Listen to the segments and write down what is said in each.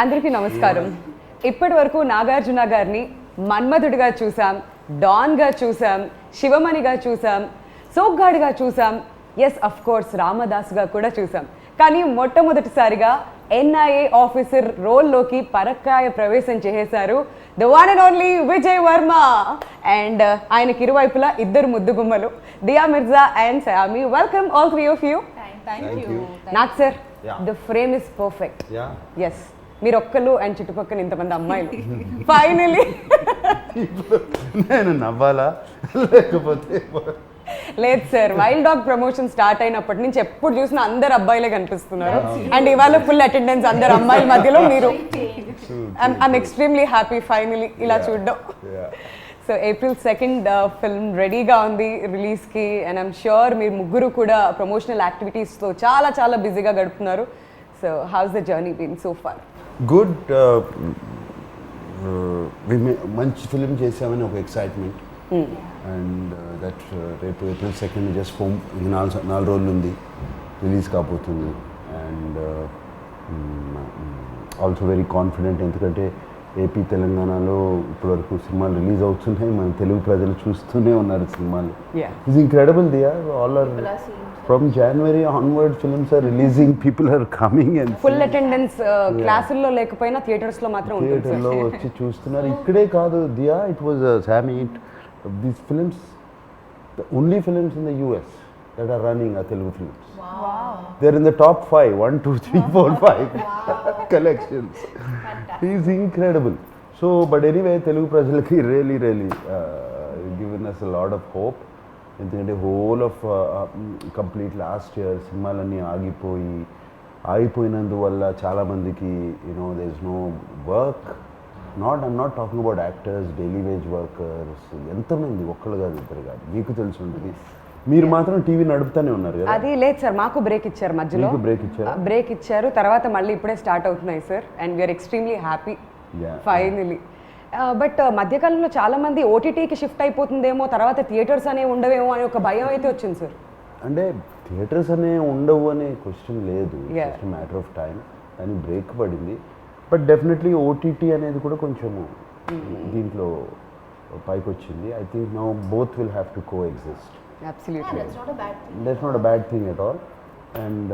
అందరికీ నమస్కారం. ఇప్పటి వరకు నాగార్జున గారిని మన్మధుడిగా చూసాం, డాన్గా చూసాం, శివమణిగా చూసాం, సోగ్గాడిగా చూసాం, ఎస్ అఫ్ కోర్స్ రామదాస్గా కూడా చూసాం. కానీ మొట్టమొదటిసారిగా ఎన్ఐఏ ఆఫీసర్ రోల్లోకి పరక్కాయ ప్రవేశం చేసేశారు the one and only Vijay Varma. And ఆయనకి ఇరువైపులా ఇద్దరు ముద్దుగుమ్మలు, Dia Mirza and Saiyami. Welcome all three of you. నాకు sir the frame is perfect. Yes, మీరు ఒక్కరు అండ్ చుట్టుపక్కల ఇంతమంది అమ్మాయిలు. ఫైనలీ నేను నవ్వాలా లేకపోతే లేదు sir, wild dog promotion start అయినప్పటి నుంచి ఎప్పుడు చూసినా అందరు అబ్బాయిలే కనిపిస్తున్నారు. అండ్ ఇవాళ ఫుల్ అటెండెన్స్ అందరు అమ్మాయిల మధ్యలో మీరు. ఐఎమ్ ఎక్స్ట్రీమ్లీ హ్యాపీ ఫైనలీ ఇలా చూడడం. సో April 2nd ఫిల్మ్ రెడీగా ఉంది రిలీజ్కి. అండ్ ఐమ్ ష్యూర్ మీరు ముగ్గురు కూడా ప్రమోషనల్ యాక్టివిటీస్తో చాలా చాలా బిజీగా గడుపుతున్నారు. So how's the journey been so far? Good. మంచి ఫిలిం చేసామని ఒక ఎక్సైట్మెంట్. అండ్ దట్ రేపు April 2nd జస్ట్ ఫోమ్ 4 రోజులు ఉంది, రిలీజ్ కాబోతుంది. అండ్ ఆల్సో వెరీ కాన్ఫిడెంట్, ఎందుకంటే ఏపీ తెలంగాణలో ఇప్పటివరకు సినిమాలు రిలీజ్ అవుతున్నాయి, మన తెలుగు ప్రజలు చూస్తూనే ఉన్నారు సినిమాలు. It's incredible Diya. All are from January onward films are releasing, people are coming and full attendance. క్లాసుల్లో లేకపోయినా థియేటర్స్ లో మాత్రం ఉంటుంది. థియేటర్లో వచ్చి చూస్తున్నారు. ఇక్కడే కాదు దియా, ఇట్ వాజ్ సామీ, these films the only films in the US that are running are Telugu films. Wow. They're in the top 5, 1, 2, 3, 4, 5 collections. He's incredible. So, but anyway, Telugu prajalaki really given us a lot of hope. ఎందుకంటే whole of complete last year సినిమాలన్నీ ఆగిపోయినందువల్ల చాలామందికి there is no work. I'm not talking about actors, daily wage workers. ఎంతమంది, ఒక్కళ్ళు కాదు, ఇద్దరు కాదు, మీకు తెలిసి ఉంటుంది. మీరు మాత్రం టీవీ నడుపుతానే ఉన్నారు కదా? అది లేదు సార్, మాకు బ్రేక్ ఇచ్చారు మధ్యలో. బ్రేక్ ఇచ్చారు, తర్వాత మళ్ళీ ఇప్పుడే స్టార్ట్ అవుతున్నాయి sir. And we are extremely happy finally. But మధ్యకాలంలో చాలా మంది ఓటీటీకి షిఫ్ట్ అయిపోతుందేమో, తర్వాత థియేటర్స్ అనేవి ఉండవేమో అని ఒక భయం అయితే వచ్చింది సార్. అంటే థియేటర్స్ అనే ఉండవు అనే క్వశ్చన్ లేదు, జస్ట్ మ్యాటర్ ఆఫ్ టైం. కానీ బ్రేక్ పడింది. బట్ డెఫినెట్లీ ఓటీటీ అనేది కూడా కొంచెము దీంట్లో పైకి వచ్చింది. I think now both will have to co exist. Absolutely, that's not a bad thing at all. And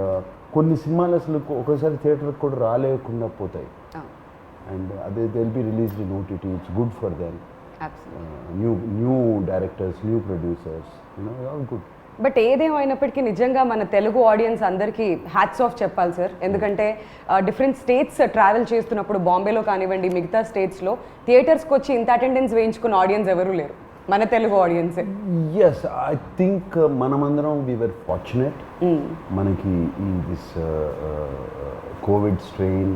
కొన్ని సినిమాలు అసలు ఒకసారి థియేటర్కి కూడా రాలేకుండా పోతాయి. అండ్ అదే they'll be released in OTT. It's good for them. New directors, new producers, all good. But ఏదేమైనప్పటికీ నిజంగా మన తెలుగు ఆడియన్స్ అందరికీ హ్యాట్స్ ఆఫ్ చెప్పాలి సార్. ఎందుకంటే డిఫరెంట్ స్టేట్స్ ట్రావెల్ చేస్తున్నప్పుడు, బాంబేలో కానివ్వండి, మిగతా స్టేట్స్లో థియేటర్స్కి వచ్చి ఇంత అటెండెన్స్ వేయించుకున్న ఆడియన్స్ ఎవరూ లేరు, మన తెలుగు ఆడియన్సే. ఎస్, ఐ థింక్ మనమందరం వీ వర్ ఫార్చునేట్. మనకి ఈ this Covid strain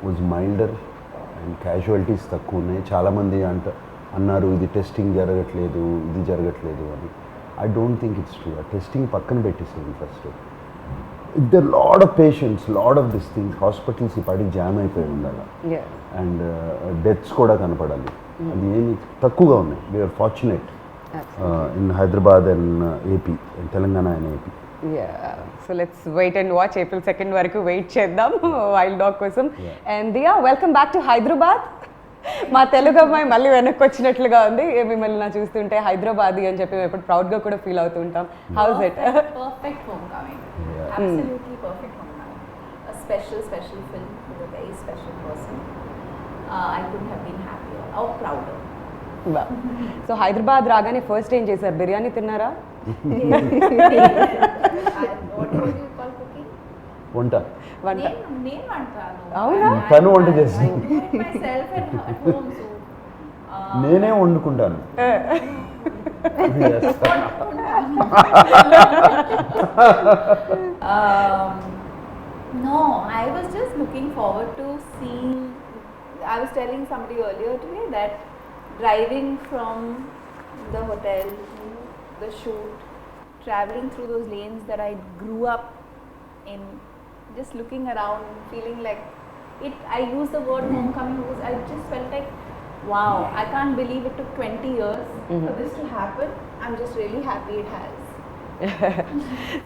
was milder and casualties తక్కువ ఉన్నాయి. చాలామంది అన్నారు ఇది టెస్టింగ్ జరగట్లేదు, ఇది జరగట్లేదు అని. I don't think it's true. ఆ టెస్టింగ్ పక్కన పెట్టేసింది first. There lot of patients, lot of this things. Hospitals ఈ పాటికి జామ్ అయిపోయి ఉండాలి. అండ్ డెత్స్ కూడా కనపడాలి. అది ఏమి తక్కువగా ఉన్నాయి. We are fortunate in Hyderabad and AP, Telangana and AP. So let's wait and watch. April 2nd వరకు వెయిట్ చేద్దాం వైల్డ్ డాగ్ కోసం. And Diya, welcome back to Hyderabad. మా తెలుగు అమ్మాయి మళ్ళీ వెనక్కి వచ్చినట్లుగా ఉంది. మిమ్మల్ని నా చూస్తుంటే హైదరాబాదీ అని చెప్పి మేము ఎప్పుడు ప్రౌడ్గా కూడా ఫీల్ అవుతూ ఉంటాం. House it? Perfect homecoming. Absolutely perfect homecoming. A special film with a very special person. I couldn't have been happier or prouder. So Hyderabad రాగానే ఫస్ట్ ఏం చేశారు? బిర్యానీ తిన్నారా? వంట అవునా? తను వంట చేస్తాను, నేనే వండుకుంటాను. No, I was just looking forward to seeing. I was telling somebody earlier today that driving from the hotel to the shoot, traveling through those lanes that I grew up in, just looking around, feeling like it. I use the word homecoming because I just felt like, wow, I can't believe it took 20 years for this to happen. I'm just really happy it has.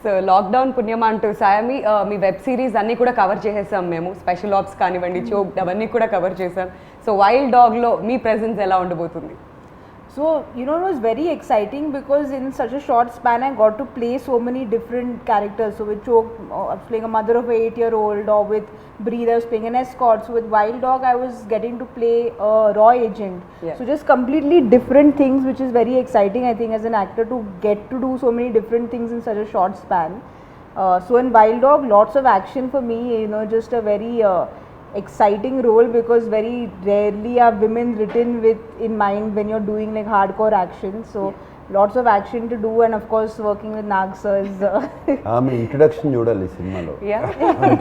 So lockdown పుణ్యమా అంటూ సాయమి మీ web series అన్నీ కూడా cover చేసేసాం మేము, special apps కానివ్వండి, choke అవన్నీ కూడా cover చేసాం. సో వైల్డ్ డాగ్లో మీ ప్రెజెన్స్ ఎలా ఉండబోతుంది? So, you know, it was very exciting because in such a short span I got to play so many different characters. So with Chok, I was playing a mother of an 8-year-old, or with Breathe, I was playing an escort. So with Wild Dog, I was getting to play a raw agent. Yeah. So just completely different things, which is very exciting, I think, as an actor to get to do so many different things in such a short span. So in Wild Dog, lots of action for me, you know, just a very exciting role, because very rarely are women written with in mind when you're doing like hardcore action. So lots of action to do, and of course working with Nag sir is ఆమె introduction చూడాలి సినిమాలో. Yeah.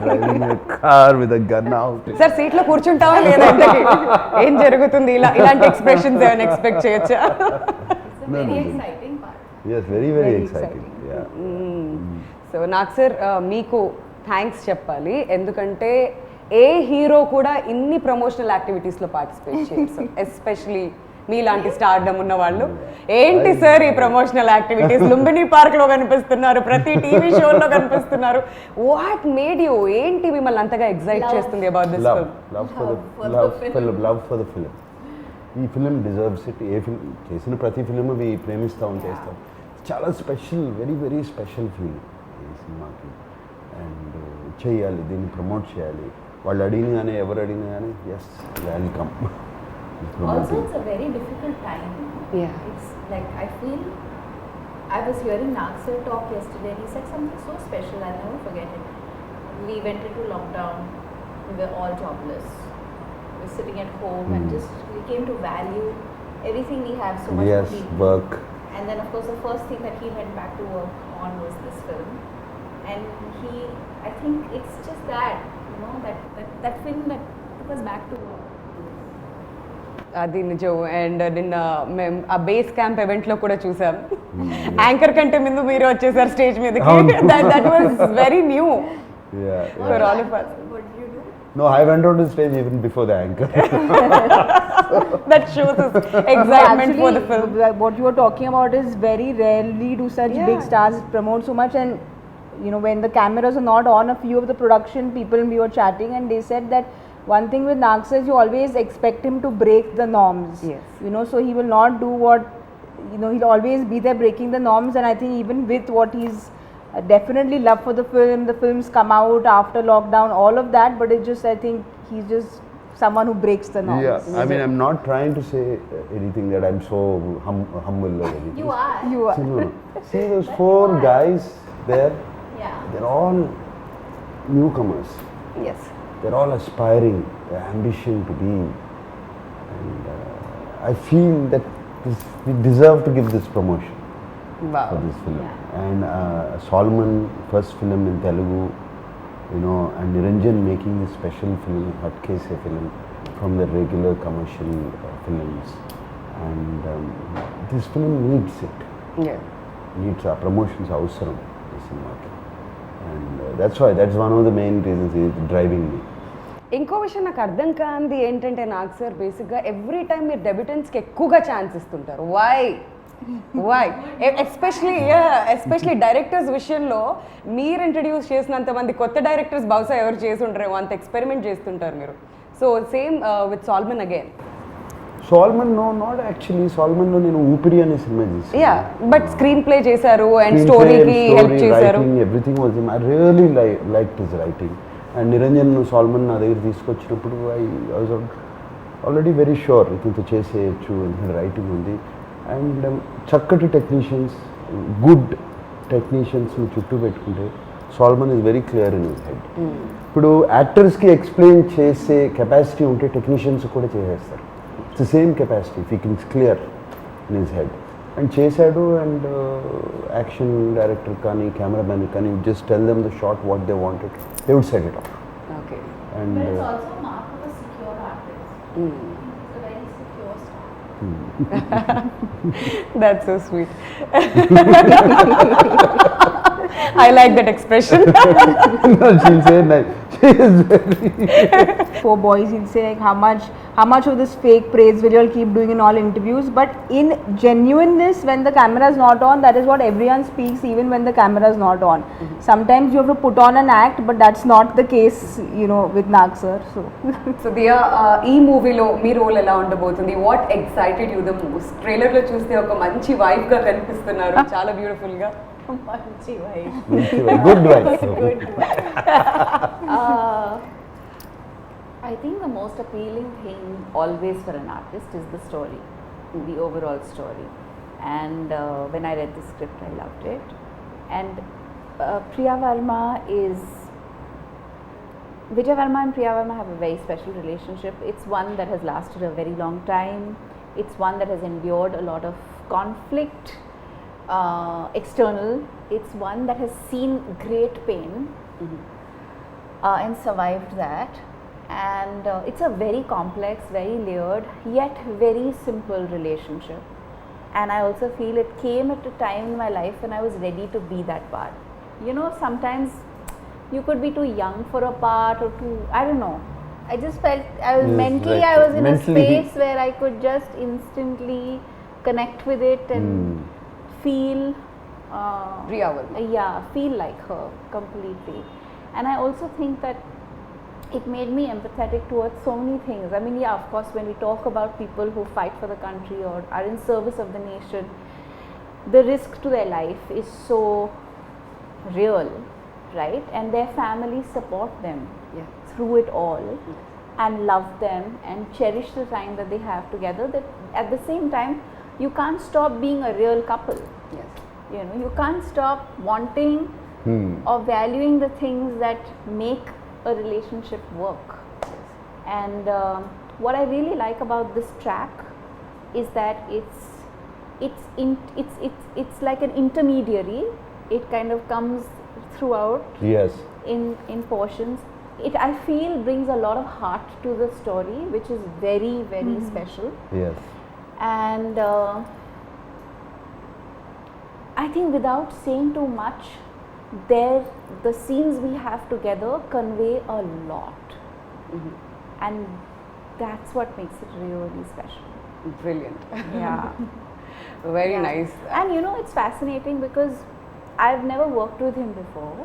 Driving car with a gun out. Sir సీట్లో కూర్చుంటావా లేదా? ఇంతకీ ఏం జరుగుతుంది? ఇలాంటి expressions ఏమైనా ఎక్స్పెక్ట్ చేయొచ్చా? It's a very exciting part. Yes, very very Very exciting. So నాకు సార్ మీకు థ్యాంక్స్ చెప్పాలి, ఎందుకంటే ఏ హీరో కూడా ఇన్ని ప్రమోషనల్ యాక్టివిటీస్లో పార్టిసిపేట్ చేయరు, ఎస్పెషలీ మీలాంటి స్టార్డమ్ ఉన్న వాళ్ళు. ఏంటి సార్ ఈ ప్రమోషనల్ యాక్టివిటీస్? లుంబిని పార్క్లో కనిపిస్తున్నారు, ప్రతి టీవీ షోలో కనిపిస్తున్నారు. What made you? ఏంటి మిమ్మల్ని అంతగా ఎగ్జైట్ చేస్తుంది about this love film? Love for For the the film. Love for the film. ఈ film deserves it. A film చేసిన ప్రతి ఫిలిం అవి ప్రేమిస్తాం, చేస్తాం. చాలా special, very very special feel ఈ సినిమాకి. అండ్ చేయాలి, దీన్ని ప్రమోట్ చేయాలి. వాళ్ళు అడిగిన కానీ ఎవరు అడిగినా కానీ yes welcome. Also, it's a very difficult time. Yeah. It's like, I feel, I was hearing Nag sir talk yesterday, and he said something so special, I'll never forget it. We went into lockdown, we were all jobless. We were sitting at home and just, we came to value everything we have so much Yes, more deeply. work. And then of course the first thing that he went back to work on was this film. And I think it's just that, you know, that film that took us back to work. అది నిజం. And నిన్న మేము ఆ base camp ఈవెంట్లో కూడా చూసాం, anchor కంటే ముందు మీరు వచ్చేసారు స్టేజ్ మీదకి. That was very new for all of us. What did you do? No, I went on the stage even before the anchor. That shows us excitement for the film. What you are talking about is very rarely do such big Yeah. stars promote so much. And you know, when the cameras are not on, a few of the production people, we were chatting, and they said that one thing with Nag sir is you always expect him to break the norms. Yes. You know, so he will not do what, you know, he'll always be there breaking the norms. And I think even with what he's definitely love for the films come out after lockdown, all of that, but it's just, I think he's just someone who breaks the norms. Yeah, I mean, I'm not trying to say anything that I'm so humble or anything. You are. You are. See, no. See those four guys there? Yeah. They're all newcomers. Yes. They're all aspiring, their ambition to be. And I feel that we deserve to give this promotion Wow. for this film. And Solomon, first film in Telugu, you know, and Niranjan making this special film, Hatkese film, from the regular commercial films. And this film needs it. Yeah. Needs our promotions అవసరం ఈ సినిమాకి. And that's one of the main reasons is driving me. ఇంకో విషయం నాకు అర్థం కాంది ఏంటంటే, నాకు sir బేసిక్గా ఎవ్రీ టైం మీరు డెబ్యూటెంట్స్కి ఎక్కువగా ఛాన్స్ ఇస్తుంటారు. వై ఎస్పెషలీ డైరెక్టర్స్ విషయంలో మీరు ఇంట్రడ్యూస్ చేసినంత మంది కొత్త డైరెక్టర్స్ బహుశా ఎవరు చేసి ఉంటారేమో, అంత ఎక్స్పెరిమెంట్ చేస్తుంటారు మీరు. So same with Solomon again. Solomon, no, not actually. Solomon లో నేను ఊపిరి అనే సినిమా చేశాను. యా, బట్ స్క్రీన్ ప్లే చేశారు అండ్ స్టోరీకి హెల్ప్ చేశారు. Everything was him. I really liked his writing. And Niranjan Solomon నా దగ్గర తీసుకొచ్చినప్పుడు I was already very sure ఇతనితో చేసేయచ్చు, ఎందుకంటే రైటింగ్ ఉంది. అండ్ చక్కటి టెక్నీషియన్స్, గుడ్ టెక్నీషియన్స్ చుట్టూ పెట్టుకుంటే Solomon is very clear in his head. ఇప్పుడు యాక్టర్స్కి ఎక్స్ప్లెయిన్ చేసే కెపాసిటీ ఉంటే టెక్నీషియన్స్ కూడా చేసేస్తారు. It's the same capacity if he cans clear in his head. And చేశాడు. అండ్ యాక్షన్ డైరెక్టర్ కానీ కెమెరామ్యాన్ కానీ just tell them the shot what they wanted, they would set it off. Okay. And But it's also a mark of a secure artist. It's a very secure star. That's so sweet. I like that expression. No, she'll say like, she is very... For boys, he'll say like how much of this fake praise will you all keep doing in all interviews, but in genuineness, when the camera is not on, that is what everyone speaks, even when the camera is not on. Sometimes you have to put on an act, but that's not the case, you know, with Nag sir. So so Dia ఈ మూవీలో మీ role ఎలా ఉండబోతుంది? What excited you the most? Trailer లో చూస్తే ఒక మంచి wife గా కనిపిస్తున్నారు, చాలా బ్యూటిఫుల్ గా. Manchi wife. Good wife. Good wife. I think the most appealing thing always for an artist is the story, the overall story. And when I read the script, I loved it. And Priya Verma is Vijay Verma and Priya Verma have a very special relationship. It's one that has lasted a very long time. It's one that has endured a lot of conflict, external. It's one that has seen great pain and survived that. And it's a very complex, very layered, yet very simple relationship. And I also feel it came at a time in my life when I was ready to be that part. You know, sometimes you could be too young for a part or too, I don't know. I just felt I was Yes, mentally, right. I was in Mentally. a space where I could just instantly connect with it and feel Priya Verma. yeah, feel like her completely. And I also think that it made me empathetic towards so many things. I mean, yeah, of course, when we talk about people who fight for the country or are in service of the nation, the risk to their life is so real, right? And their families support them Yeah. through it all and love them and cherish the time that they have together. That at the same time, you can't stop being a real couple. Yes. You know, you can't stop wanting or valuing the things that make a relationship work. And what I really like about this track is that it's like an intermediary. It kind of comes throughout Yes. in portions. It, I feel, brings a lot of heart to the story, which is very, very special. Yes. And I think without saying too much, the scenes we have together convey a lot. And that's what makes it really special. Brilliant. Yeah. Very Yeah. nice. And you know, it's fascinating because I've never worked with him before.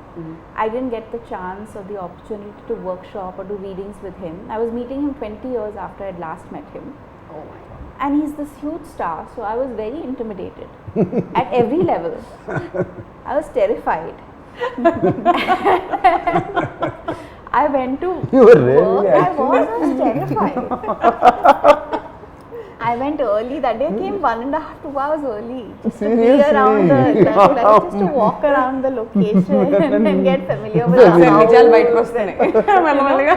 I didn't get the chance or the opportunity to workshop or do readings with him. I was meeting him 20 years after I'd last met him. Oh my god. And he's this huge star, so I was very intimidated at every level. I was terrified. I went to You were really work. I actually- was terrified. I went early that day. I came 1.5 to 2 hours early just to be around the just to walk around the location and get familiar with the house. నిజాలు బయటకు వస్తున్నాయి మెల్లమెల్లగా.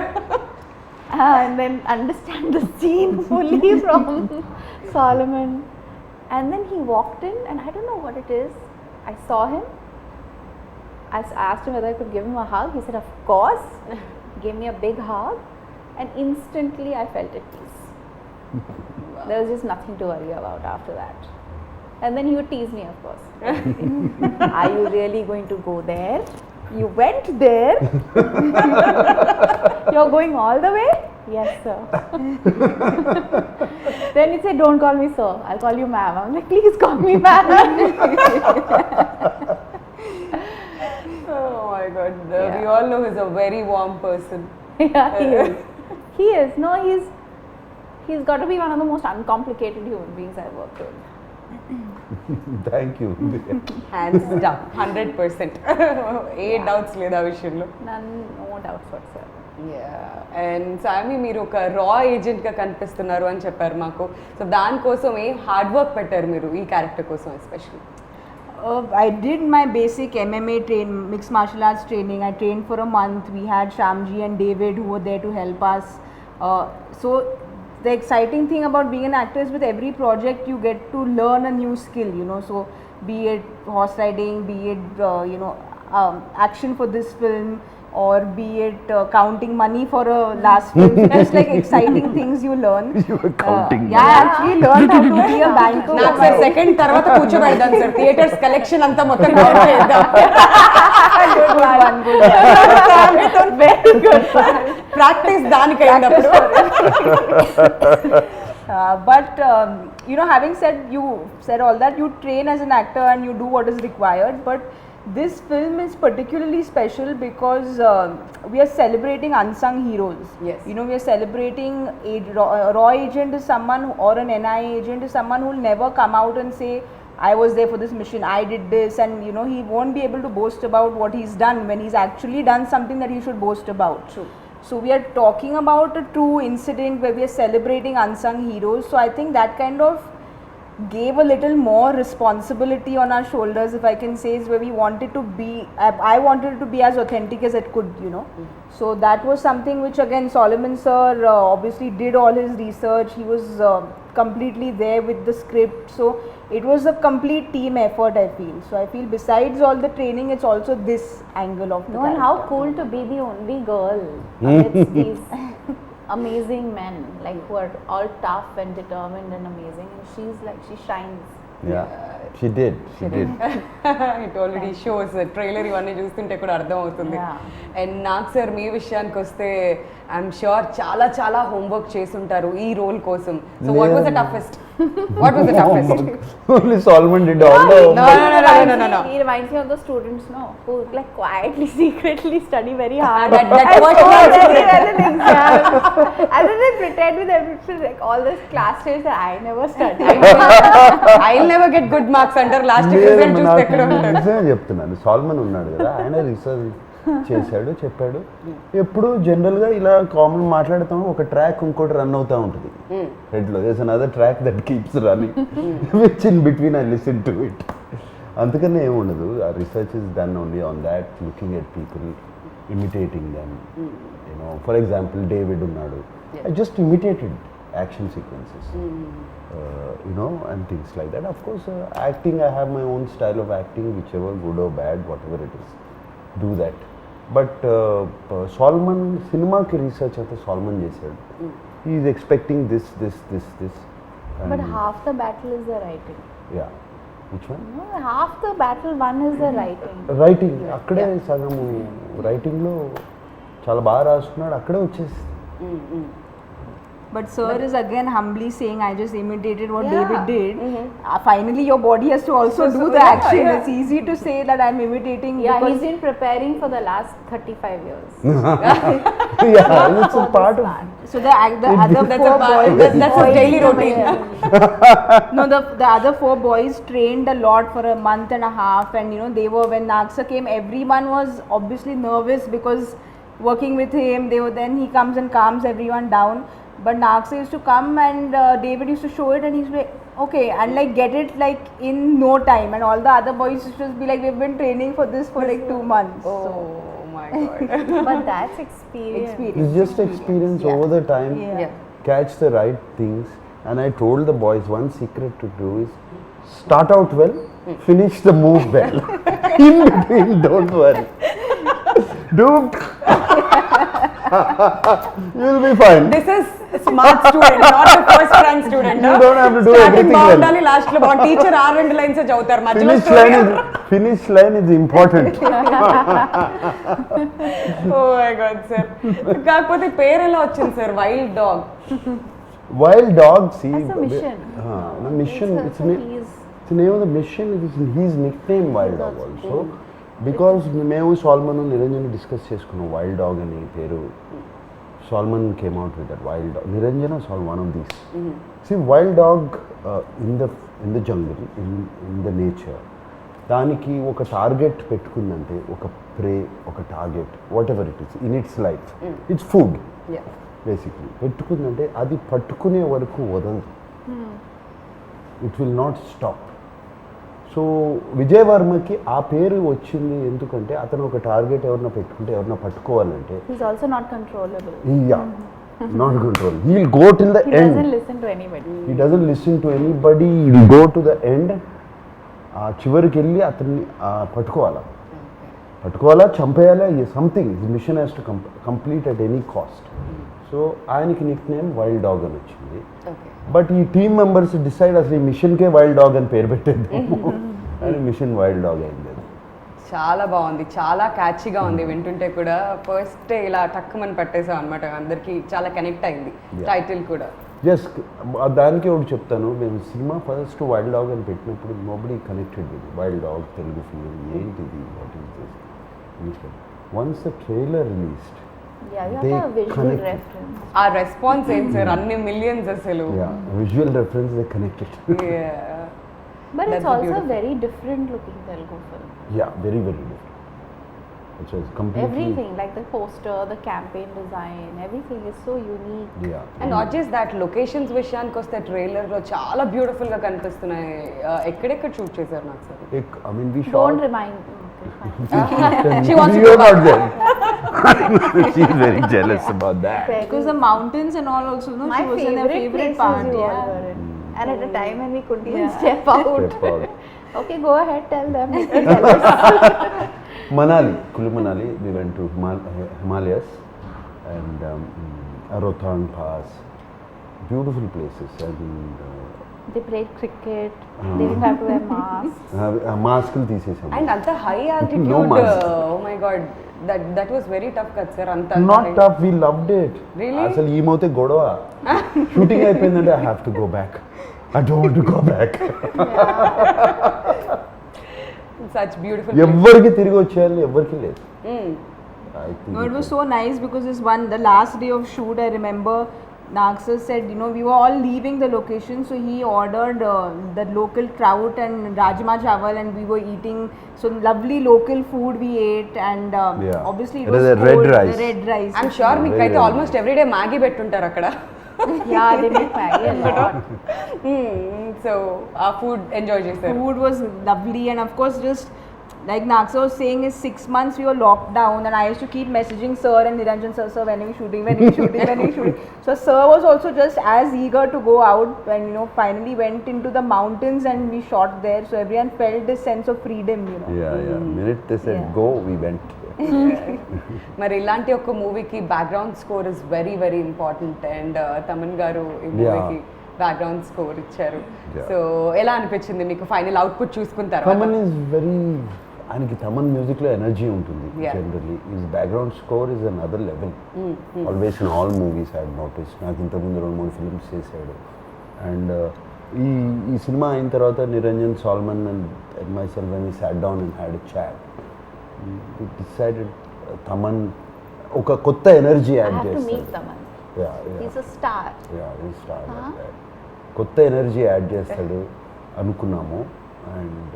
And then understand the scene fully from Solomon. And then he walked in, and I don't know what it is. I saw him. I asked him whether I could give him a hug. He said, "Of course." Gave me a big hug, and instantly I felt at peace. There was just nothing to worry about after that. And then he would tease me, of course. Are you really going to go there? You went there? You're going all the way? Yes, sir. Then he said, don't call me sir, I'll call you ma'am. I'm like, please call me ma'am. Oh my god. We Yeah. all know he's a very warm person. Yeah, he is. He is. No, he's got to be one of the most uncomplicated human beings I've worked with. Thank you. Hands down. 100%. A doubts లేదు ఆ విషయంలో. None, no doubts whatsoever. And సామి మీరు ఒక రా ఏజెంట్గా కనిపిస్తున్నారు అని చెప్పారు మాకు. సో దానికోసం ఏం హార్డ్ వర్క్ పెట్టారు మీరు ఈ క్యారెక్టర్ కోసం especially? I did my basic MMA mixed martial arts training. I trained for a month. We had Shamji and David who were there to help us. So the exciting thing about being an actor is with every project you get to learn a new skill, you know. So be it horse riding, be it action for this film, or be it counting money for a last film. So just like exciting things you learn. You were counting Yeah, I actually learned how to be a banker. నాకు sir second తర్వాత కూర్చోబెడదాం sir theatres collection అంతా మొత్తం cover చేద్దాం. Good one, good one. Very good one. Practice దానికి అయినప్పుడు But you know, having said all that, you train as an actor and you do what is required. But this film is particularly special because we are celebrating unsung heroes. Yes. You know, we are celebrating a raw agent is someone or an NIA agent is someone who will never come out and say, I was there for this mission, I did this, and you know, he won't be able to boast about what he's done when he's actually done something that he should boast about. True. So we are talking about a true incident where we are celebrating unsung heroes. So I think that kind of gave a little more responsibility on our shoulders, if I can say, is where we wanted to be. I wanted it to be as authentic as it could, you know. So that was something which again Solomon sir obviously did all his research. He was completely there with the script. So it was a complete team effort, I feel. So I feel besides all the training, it's also this angle of the No, and how character. cool to be the only girl amidst these amazing men, like who are all tough and determined and amazing, and she's like, she shines. Yeah, she did. It already shows trailer ఇవన్నీ చూస్తుంటే కూడా అర్థం అవుతుంది. Yeah. And నాకు sir మీ విషయానికి వస్తే I'm sure చాలా చాలా హోంవర్క్ చేసుంటారు ఈ రోల్ కోసం. So what was the toughest? What was the toughest? Only Solomon did all the No, no. He reminds me of the students, no, who like quietly, secretly study very hard. That and was score not very well in exams. And then they pretend with everything, like all this class tests that I never studied. I'll never get good marks అంటారు. Last result చూస్తే ఎక్కడ ఉంటారు? నిజమే చెప్తున్నాను. Salmon ఉన్నాడు కదా, ఆయన research చేశాడు, చెప్పాడు. ఎప్పుడు జనరల్గా ఇలా కామన్ మాట్లాడుతాము, ఒక ట్రాక్ ఇంకోటి రన్ అవుతూ ఉంటుంది హెడ్లో. There's another track that keeps running which in between I listen to it. అందుకనే ఏముండదు. ఆ research is done only on that, looking at people, imitating them. You know, for example David ఉన్నాడు, I just imitated action sequences. You know, and things like that. Of course, acting, I have my own style of acting, whichever good or bad, whatever it is, do that. But Solomon, cinema ki research ante Solomon chesaadu. He is expecting this. But half the battle is the writing. Yeah. Which one? No, half the battle one is the writing. Writing. అక్కడే సగము రైటింగ్లో చాలా బాగా రాసుకున్నాడు, అక్కడే వచ్చేసి. But sir is again humbly saying, I just imitated what Yeah. David did. Finally, your body has to also do the action. It's easy to say that I'm imitating. Yeah, because he's been preparing for the last 35 years. Yeah, it's a part of. so the other That's four a part, boys. that's a daily routine. No, the other four boys trained a lot for a month and a half, and you know, they were, when Naksa came, everyone was obviously nervous because working with him, then he comes and calms everyone down. But Naksa used to come and David used to show it, and he's like, okay, and like get it like in no time, and all the other boys used to just be like, we've been training for this for like 2 months. Oh my god. But that's experience. It's just experience over the time. Yeah. Catch the right things. And I told the boys, one secret to do is start out well, finish the move well. In between, don't worry. Do you'll be fine. This is smart student, not the first rank student. You don't have to do Starting everything well. బాగుండాలి, last లో బాగుంది. Teacher 6 lines చదువుతారు, మధ్యలో Finish line is important. Oh my god sir. కాకపోతే పేరు ఎలా వచ్చింది sir, wild dog? Wild dog, see. That's a mission. The mission. It's the name of the mission. It is his nickname, Wild Dog also. Because మేము salmon Niranjan discuss చేసుకున్నాం wild dog అనే పేరు. Solomon came out with that wild dog. Niranjana saw one of these. See, wild dog in the jungle, in the nature, దానికి ఒక target పెట్టుకుందంటే, ఒక prey, ఒక target, whatever it is in its life, its food basically పెట్టుకుందంటే అది పట్టుకునే వరకు వదలదు. It will not stop. So Vijay వర్మకి ఆ పేరు వచ్చింది ఎందుకంటే అతను ఒక టార్గెట్ ఎవరన్నా పెట్టుకుంటే, ఎవరన్నా పట్టుకోవాలంటే, He's also not controllable. not control. He'll go till the He end. doesn't listen to anybody. He doesn't listen to anybody. He'll go to the end. చివరికి వెళ్ళి అతన్ని పట్టుకోవాలి. పట్టుకోవాలా చంపేయాలా something mission has to complete at any cost. So ఆయనకి nickname wild dog అని వచ్చింది. Okay. But ఈ టీమ్ మెంబర్స్ డిసైడ్ అసలు ఈ మిషన్కే వైల్డ్ డాగ్ అని పేరు పెట్టేద్దాము అని మిషన్ వైల్డ్ డాగ్ అయింది. చాలా బాగుంది, చాలా క్యాచీగా ఉంది, వింటుంటే కూడా ఫస్ట్ ఇలా టక్కుమని పట్టేసాం అనమాట, అందరికి చాలా కనెక్ట్ అయింది టైటిల్ కూడా. జస్ట్ దానికి ఒకటి చెప్తాను, మేము సినిమా ఫస్ట్ వైల్డ్ డాగ్ అని పెట్టినప్పుడు nobody connected with wild dog Telugu film ఏంటిది, what is this. Once the trailer released Yeah, you they have a visual connected. reference. ఆ రెస్పాన్స్ ఏంటి సార్, అన్ని మిలియన్స్ అసలు. Visual reference they connected. But That's it's also beautiful. a very different looking Telugu film. Very different. It's completely Everything, like the poster, the campaign design, everything is so unique. And not just that, locations విషయానికి వస్తే ట్రైలర్లో చాలా బ్యూటిఫుల్గా కనిపిస్తున్నాయి. ఎక్కడెక్కడ shoot చేశారు నాకు sir? I mean, we Don't shot. remind me. Okay, fine. She wants to You're go not there. She's very jealous about that. Because the mountains and all also, no, My she was in her favorite places part. you all Yeah. were in. And at a time when we couldn't even step out. Step out. Okay, go ahead, tell them. Tell us. Manali, Kulu Manali, we went to Himalayas and Rohtang Pass, beautiful places, and They played cricket. They didn't have to wear masks. మాస్కులు తీసేసాము. And అంత high altitude, No mask. Oh my god, that was very tough కదా sir. అంత not tough, we loved it. Really? అసలు ఈమోతే గొడవ, shooting అయిపోయిందంటే I have to go back, I don't want to go back. Such beautiful. ఎవ్వరికి తిరిగి వచ్చేయాలి, ఎవ్వరికి లేదు. I think No, it was so nice because the last day of shoot, I remember Nagsar said, we were all leaving the location, so he ordered the local trout and rajma chawal, and we were eating so lovely local food we ate, and obviously it It was was a red cold, rice. the red rice. I'm sure మీకు అయితే Very almost everyday Maggi పెట్టుంటారు అక్కడ. Yeah, they make Maggie a lot. So ఆ food enjoy చేశారు. Food was lovely, and of course just like Nagsar was saying, is 6 months we were locked down, and I used to keep messaging sir and Niranjan sir, when are we shooting, when are we shooting, when are we shooting. So sir was also just as eager to go out when finally went into the mountains and we shot there, so everyone felt this sense of freedom. Minute they said go, we went. మరి ఇలాంటి ఒక మూవీకి background score is very very important, and Thaman గారు ఈ Yeah. మూవీకి background score ఇచ్చారు. Yeah. So ఎలా అనిపించింది మీకు ఫైనల్ అవుట్పుట్ చూసుకున్న తర్వాత? తమన్ ఈజ్ వెరీ, ఆయనకి తమన్ మ్యూజిక్లో ఎనర్జీ ఉంటుంది Yeah. Generally. Is background score is another level. Always in all movies I notice. నాకు ఇంతకుముందు 2-3 ఫిల్మ్స్ చేశాడు. అండ్ ఈ సినిమా అయిన తర్వాత Niranjan, Solomon and myself when we sat down and had a chat, we decided Thaman ఒక కొత్త energy I had have to meet చేస్తాడు. Taman. Yeah. He's a star. కొత్త ఎనర్జీ యాడ్ చేస్తాడు అనుకున్నాము, and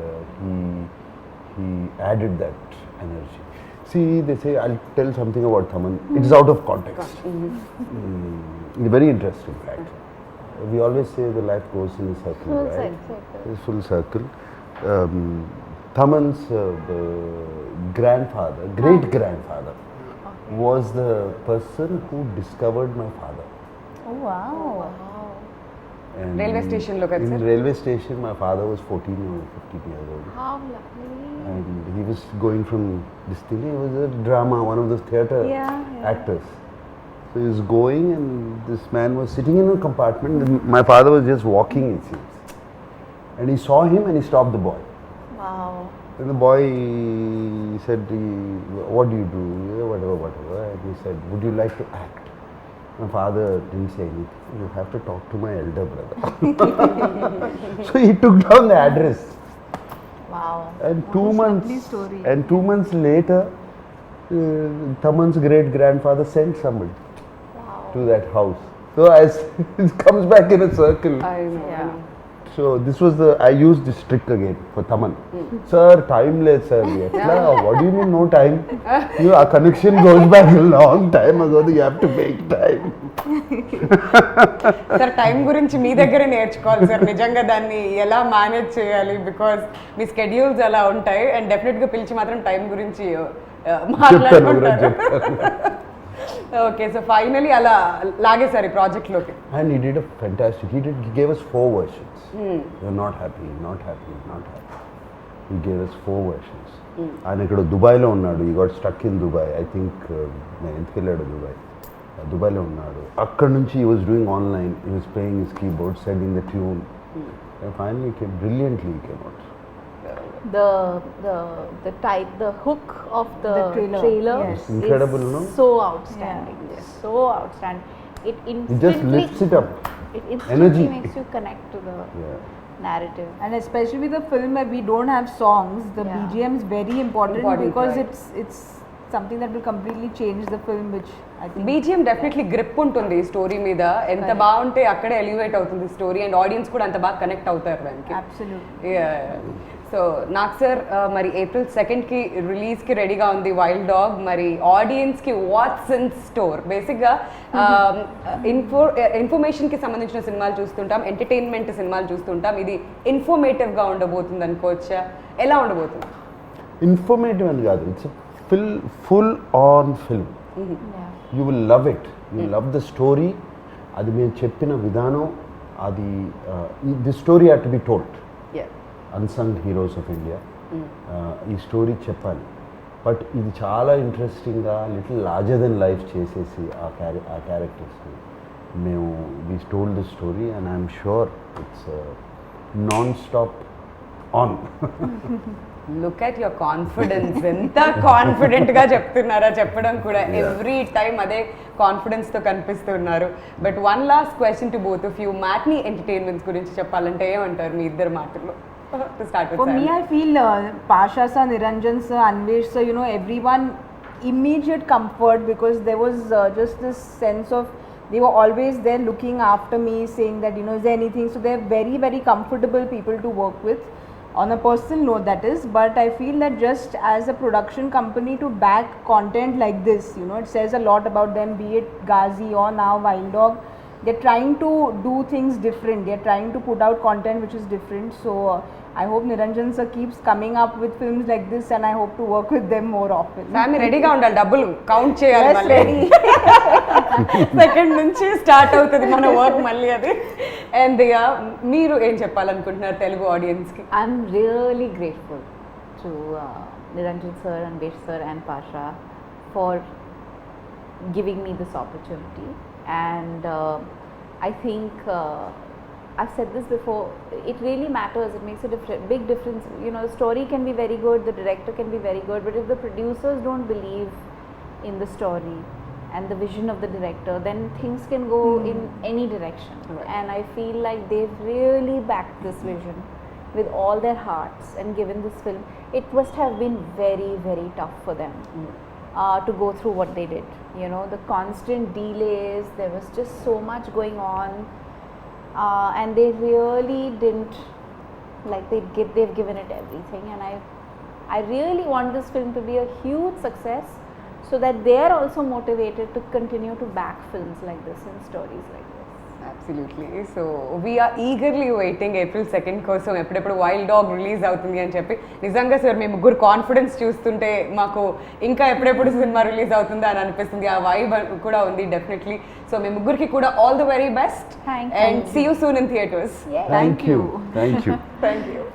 he added that energy. See, they say, I'll tell something about Thaman. It's out of context. Very interesting fact. We always say the life goes in a circle, Full right? circle. It's full circle. Thaman's grandfather, great-grandfather, was the person who discovered my father. Oh, wow. And Railway station lo kada in sir? railway station, my father was 14 or 15 years old. How lovely. And he was going from this thing, he was a drama, one of those theatre Yeah. actors. So he was going, and this man was sitting in a compartment. My father was just walking, it seems. And he saw him and he stopped the boy. Wow. And the boy said, what do you do? Yeah, whatever. And he said, would you like to act? My father didn't say anything. You have to talk to my elder brother. So he took down the address. Wow. And 2 months. lovely story. And 2 months later, Thaman's great-grandfather sent somebody Wow. to that house. So as it comes back in a circle. I know, I Yeah. know. So this was I used this trick again for Thaman. Sir, time less, sir. What do you mean no time? Our connection goes back a long time ago. You have to make time. Sir time గురించి మీ దగ్గరే నేర్చుకోవాలి sir, నిజంగా దాన్ని ఎలా manage చేయాలి, because me schedules ఎలా ఉంటాయి, and డెఫినెట్గా పిలిచి మాత్రం టైం గురించి మాట్లాడుకుంటారు. ఓకే, సో ఫైనలీ అలా లాగేసారు ఈ ప్రాజెక్ట్లోకి. And he did a fantastic. He gave us 4 versions. You're not happy, not happy, not happy. he gave us 4 versions. ఆయన ఇక్కడ దుబాయ్లో ఉన్నాడు, ఈ got stuck in Dubai. I think నేను ఎందుకు వెళ్ళాడు దుబాయ్లో ఉన్నాడు. అక్కడ నుంచి he was doing online, he was playing his keyboard, setting the tune, and finally came brilliantly, he came out. The hook of the trailer, trailer yes. is Incredible, no? so outstanding. Yeah. So outstanding. It He instantly just lifts it up. It instantly Energy. makes you connect to the Yeah. narrative. And especially with the film where we don't have songs, the Yeah. BGM is very important, Important, because right. it's something that will completely change the film, which I think BGM definitely grip ఉంటుంది story మీద. ఎంత Correct. బాగుంటే అక్కడే elevate అవుతుంది story, and audience కూడా అంత బాగా connect అవుతారు దానికి. absolutely. సో నాకు సార్ మరి April 2కి రిలీజ్కి రెడీగా ఉంది వైల్డ్ డాగ్. మరి ఆడియన్స్కి వాట్స్ ఇన్ స్టోర్? బేసిక్గా ఇన్ఫర్మేషన్కి సంబంధించిన సినిమాలు చూస్తుంటాం, ఎంటర్టైన్మెంట్ సినిమాలు చూస్తుంటాం. ఇది ఇన్ఫర్మేటివ్గా ఉండబోతుంది అనుకోవచ్చా? ఎలా ఉండబోతుంది? ఇన్ఫర్మేటివ్ అని కాదు, it's full on film. Yeah. You will love it, you love the story. అది మేము చెప్పిన విధానం, అది the story had to be told. Unsung heroes of India, ఈ స్టోరీ చెప్పాలి. బట్ ఇది చాలా ఇంట్రెస్టింగ్గా లిటిల్ లార్జర్ దెన్ లైఫ్ చేసేసి ఆ క్యారెక్టర్స్ని మేము we told the story, and I'm sure it's non stop on. Look at your confidence, ఎంత కాన్ఫిడెంట్గా చెప్తున్నారా చెప్పడం కూడా. ఎవ్రీ టైం అదే కాన్ఫిడెన్స్తో కనిపిస్తున్నారు. But one last question to both of you, matinee entertainments గురించి చెప్పాలంటే ఏమంటారు మీ ఇద్దరు మాటల్లో? To start with For Sam. me, I feel Pasha sir, Niranjan sir, Anvesh sir, everyone immediate comfort, because there was just this sense of they were always there looking after me, saying that is there anything. So they're very, very comfortable people to work with on a personal note, that is. But I feel that just as a production company to back content like this, it says a lot about them, be it Ghazi or now Wild Dog. They're trying to do things different. They're trying to put out content which is different. So I hope Niranjan sir keeps coming up with films like this, and I hope to work with them more often. Family రెడీగా ఉండాలి, డబ్బులు count చేయాలి. Yes, ready. Second నుంచి start అవుతుంది మన work మళ్ళీ అది. And మీరు ఏం చెప్పాలనుకుంటున్నారు తెలుగు ఆడియన్స్కి? I'm really grateful to Niranjan sir, Anvesh sir and Pasha for giving me this opportunity. And I think I've said this before, it really matters, it makes a big difference. The story can be very good, the director can be very good, but if the producers don't believe in the story and the vision of the director, then things can go in any direction. Right. And I feel like they've really backed this vision with all their hearts and given this film. It must have been very, very tough for them to go through what they did. The constant delays, there was just so much going on, and they really didn't, they've given it everything. And I really want this film to be a huge success, so that they are also motivated to continue to back films like this and stories like this. Absolutely. So we are eagerly waiting April 2 కోసం, ఎప్పుడెప్పుడు wild dog release అవుతుంది అని చెప్పి. నిజంగా sir మీ ముగ్గురు confidence చూస్తుంటే మాకు ఇంకా ఎప్పుడెప్పుడు సినిమా రిలీజ్ అవుతుందా అని అనిపిస్తుంది. ఆ వైబ్ కూడా ఉంది డెఫినెట్లీ. సో మీ ముగ్గురికి కూడా all the very best, Thank and you. See you soon in theatres. Yeah. Thank you. Thank you.